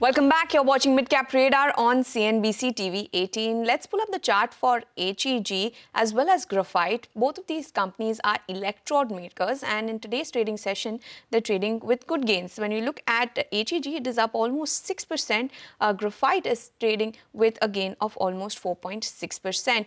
Welcome back. You're watching Midcap Radar on CNBC-TV18. Let's pull up the chart for HEG as well as Graphite. Both of these companies are electrode makers, and in today's trading session, they're trading with good gains. When you look at HEG, it is up almost 6%. Graphite is trading with a gain of almost 4.6%.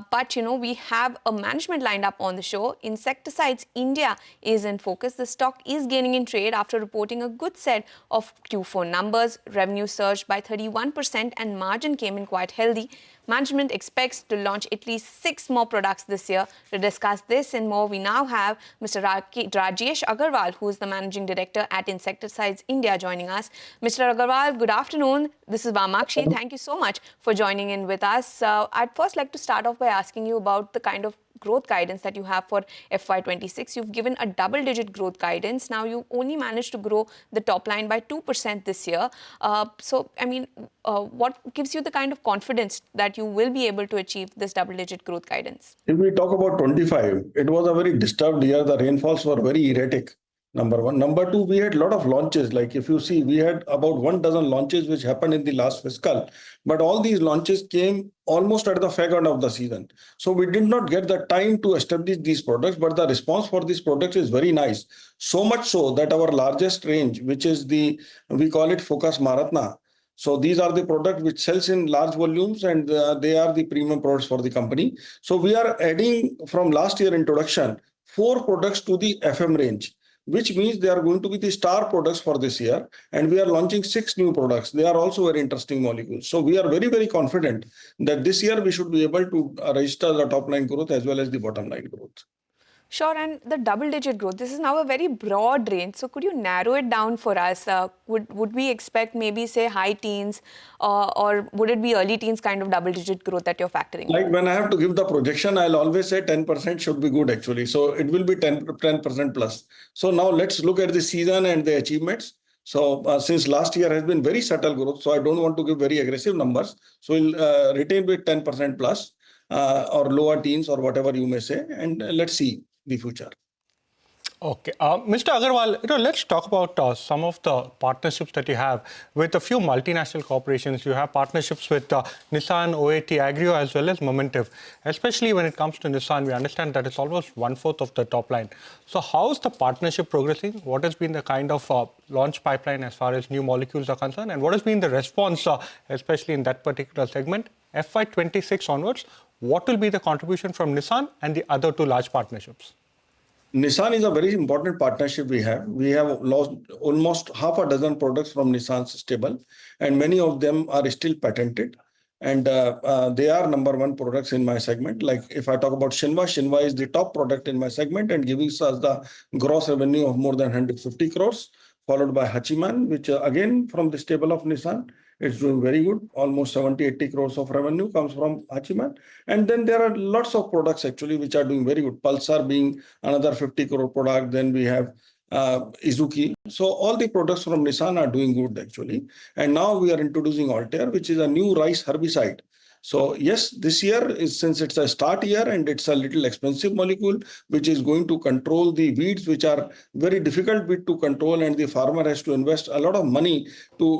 But, we have a management lined up on the show. Insecticides India is in focus. The stock is gaining in trade after reporting a good set of Q4 numbers. Revenue surged by 31% and margin came in quite healthy. Management expects to launch at least 6 more products this year. To discuss this and more, we now have Mr. Rajesh Aggarwal, who is the Managing Director at Insecticides India, joining us. Mr. Aggarwal, good afternoon. This is Vamakshi. Thank you so much for joining in with us. I'd first like to start off by asking you about the kind of growth guidance that you have for FY26. You've given a double-digit growth guidance. Now, you only managed to grow the top line by 2% this year. What gives you the kind of confidence that you will be able to achieve this double-digit growth guidance? If we talk about 25, it was a very disturbed year. The rainfalls were very erratic. Number one. Number two, we had a lot of launches. Like if you see, we had about 12 launches which happened in the last fiscal. But all these launches came almost at the fag end of the season. So we did not get the time to establish these products, but the response for these products is very nice. So much so that our largest range, which is we call it Focus Maratna. So these are the products which sells in large volumes, and they are the premium products for the company. So we are adding from last year introduction 4 products to the FM range, which means they are going to be the star products for this year. And we are launching 6 new products. They are also very interesting molecules. So we are very, very confident that this year we should be able to register the top line growth as well as the bottom line growth. Sure, and the double-digit growth, this is now a very broad range. So could you narrow it down for us? Would we expect maybe, say, high teens or would it be early teens kind of double-digit growth that you're factoring? Like when I have to give the projection, I'll always say 10% should be good actually. So it will be 10% plus. So now let's look at the season and the achievements. So since last year has been very subtle growth, so I don't want to give very aggressive numbers. So we'll retain with 10% plus or lower teens or whatever you may say. And let's see the future. Okay. Mr. Aggarwal, let's talk about some of the partnerships that you have with a few multinational corporations. You have partnerships with Nissan, OAT, Agrio, as well as Momentive. Especially when it comes to Nissan, we understand that it's almost 1/4 of the top line. So how's the partnership progressing? What has been the kind of launch pipeline as far as new molecules are concerned? And what has been the response, especially in that particular segment? FY26 onwards, what will be the contribution from Nissan and the other 2 large partnerships? Nissan is a very important partnership we have. We have lost almost half a dozen products from Nissan's stable, and many of them are still patented. And they are number 1 products in my segment. Like if I talk about Shinva is the top product in my segment and giving us the gross revenue of more than 150 crores, followed by Hachiman, which again from the stable of Nissan. It's doing very good. Almost 70-80 crores of revenue comes from Hachiman. And then there are lots of products actually which are doing very good. Pulsar being another 50 crore product. Then we have Izuki. So all the products from Nissan are doing good actually. And now we are introducing Altair, which is a new rice herbicide. So yes, this year is, since it's a start year and it's a little expensive molecule, which is going to control the weeds, which are very difficult weed to control, and the farmer has to invest a lot of money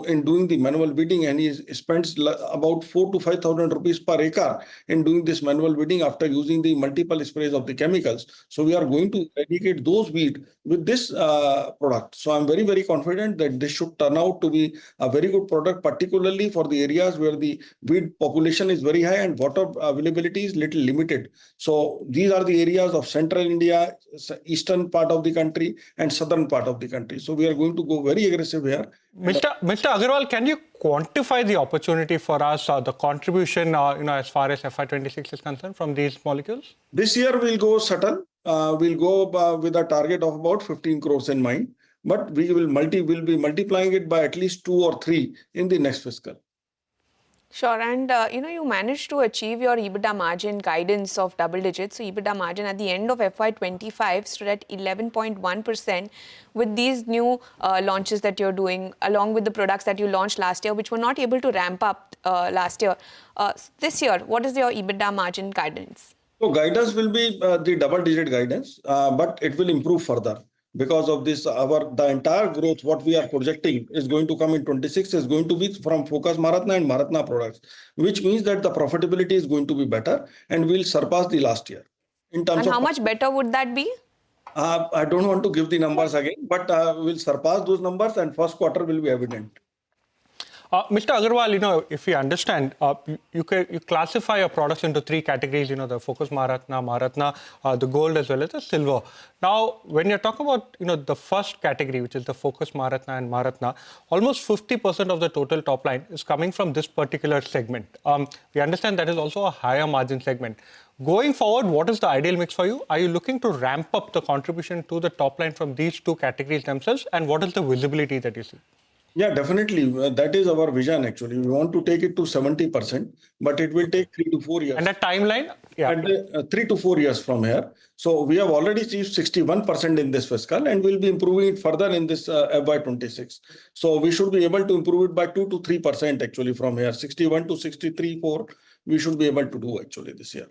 in doing the manual weeding, and he spends about 4,000 to 5,000 rupees per acre in doing this manual weeding after using the multiple sprays of the chemicals. So we are going to eradicate those weeds with this product. So I'm very, very confident that this should turn out to be a very good product, particularly for the areas where the weed population is very high and water availability is little limited. So these are the areas of central India, eastern part of the country and southern part of the country. So we are going to go very aggressive here. Mr. Aggarwal, can you quantify the opportunity for us, the contribution, as far as FY26 is concerned from these molecules? This year we'll go subtle. We'll go with a target of about 15 crores in mind, but we'll be multiplying it by at least 2 or 3 in the next fiscal. Sure, and you managed to achieve your EBITDA margin guidance of double digits. So EBITDA margin at the end of FY25 stood at 11.1% with these new launches that you're doing, along with the products that you launched last year, which were not able to ramp up last year. This year, what is your EBITDA margin guidance? So guidance will be the double-digit guidance, but it will improve further. Because of this, the entire growth what we are projecting is going to come in 26 is going to be from Focus Maratna and Maratna products, which means that the profitability is going to be better and will surpass the last year in terms And of. how much better would that be? I don't want to give the numbers again, but we'll surpass those numbers and first quarter will be evident. Mr. Aggarwal, if we understand, you classify your products into three categories, the Focus Maratna, the gold as well as the silver. Now, when you're talking about, the first category, which is the Focus Maratna and Maratna, almost 50% of the total top line is coming from this particular segment. We understand that is also a higher margin segment. Going forward, what is the ideal mix for you? Are you looking to ramp up the contribution to the top line from these two categories themselves? And what is the visibility that you see? Yeah, definitely. That is our vision actually. We want to take it to 70%, but it will take 3 to 4 years. And a timeline? Yeah. And 3 to 4 years from here. So we have already achieved 61% in this fiscal and we'll be improving it further in this FY26. So we should be able to improve it by 2 to 3% actually from here. 61 to 63, 4, we should be able to do actually this year.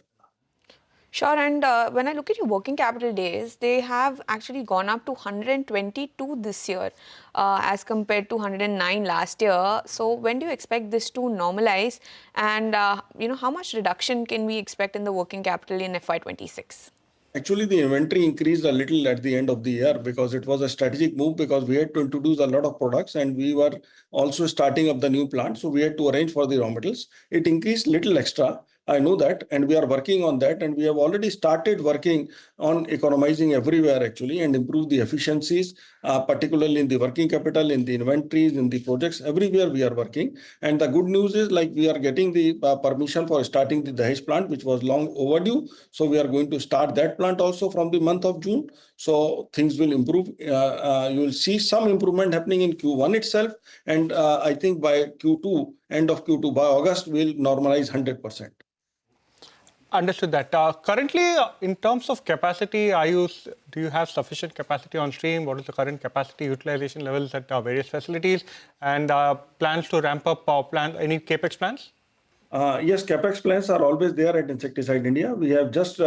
Sure, and when I look at your working capital days, they have actually gone up to 122 this year as compared to 109 last year. So when do you expect this to normalize? And, how much reduction can we expect in the working capital in FY26? Actually, the inventory increased a little at the end of the year because it was a strategic move because we had to introduce a lot of products and we were also starting up the new plant. So we had to arrange for the raw materials. It increased little extra. I know that, and we are working on that, and we have already started working on economizing everywhere actually and improve the efficiencies, particularly in the working capital, in the inventories, in the projects, everywhere we are working. And the good news is like we are getting the permission for starting the Dahej plant, which was long overdue. So we are going to start that plant also from the month of June. So things will improve. You will see some improvement happening in Q1 itself. And I think by Q2, end of Q2, by August, we'll normalize 100%. Understood that. Currently, in terms of capacity, do you have sufficient capacity on stream? What is the current capacity utilization levels at various facilities? And plans to ramp up any capex plans? Yes, capex plans are always there at Insecticide India. We have just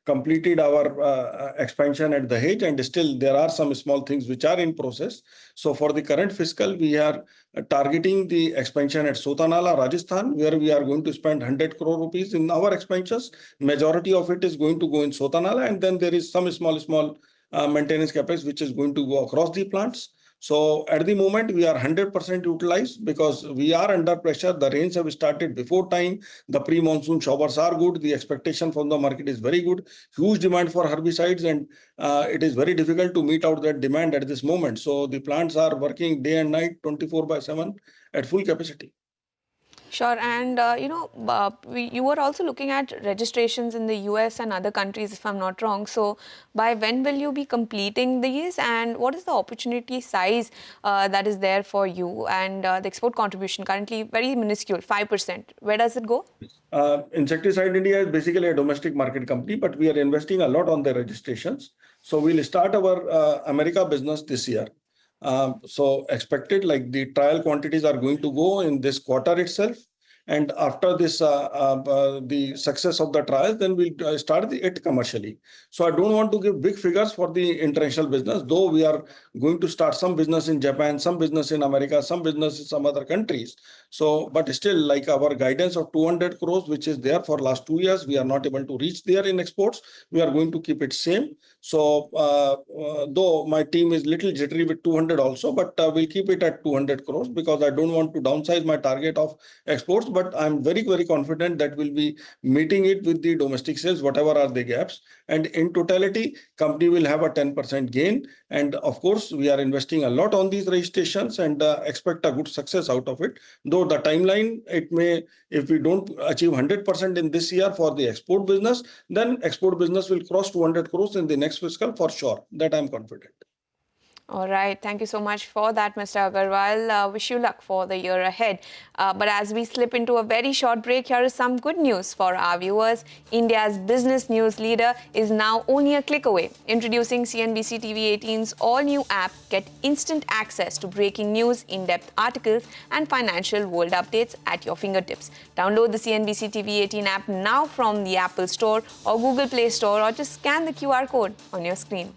completed our expansion at Dahej, and still there are some small things which are in process. So for the current fiscal, we are targeting the expansion at Sotanala, Rajasthan, where we are going to spend 100 crore rupees in our expansions. Majority of it is going to go in Sotanala, and then there is some small maintenance capex which is going to go across the plants. So at the moment, we are 100% utilized because we are under pressure. The rains have started before time. The pre-monsoon showers are good. The expectation from the market is very good. Huge demand for herbicides, and it is very difficult to meet out that demand at this moment. So the plants are working day and night, 24/7 at full capacity. Sure, and you were also looking at registrations in the US and other countries, if I'm not wrong. So, by when will you be completing these, and what is the opportunity size that is there for you? And the export contribution currently very minuscule, 5%. Where does it go? Insecticide India is basically a domestic market company, but we are investing a lot on the registrations. So we'll start our America business this year. So expected like the trial quantities are going to go in this quarter itself. And after this, the success of the trials, then we'll start it commercially. So I don't want to give big figures for the international business, though we are going to start some business in Japan, some business in America, some business in some other countries. So, but still like our guidance of 200 crores, which is there for last 2 years, we are not able to reach there in exports. We are going to keep it same. So, though my team is little jittery with 200 also, but we'll keep it at 200 crores because I don't want to downsize my target of exports. But I'm very, very confident that we'll be meeting it with the domestic sales, whatever are the gaps. And in totality, company will have a 10% gain. And of course, we are investing a lot on these registrations and expect a good success out of it. Though the timeline, it may, if we don't achieve 100% in this year for the export business, then export business will cross 200 crores in the next fiscal for sure. That I'm confident. All right. Thank you so much for that, Mr. Aggarwal. Wish you luck for the year ahead. But as we slip into a very short break, here is some good news for our viewers. India's business news leader is now only a click away. Introducing CNBC TV18's all-new app. Get instant access to breaking news, in-depth articles, and financial world updates at your fingertips. Download the CNBC TV18 app now from the Apple Store or Google Play Store, or just scan the QR code on your screen.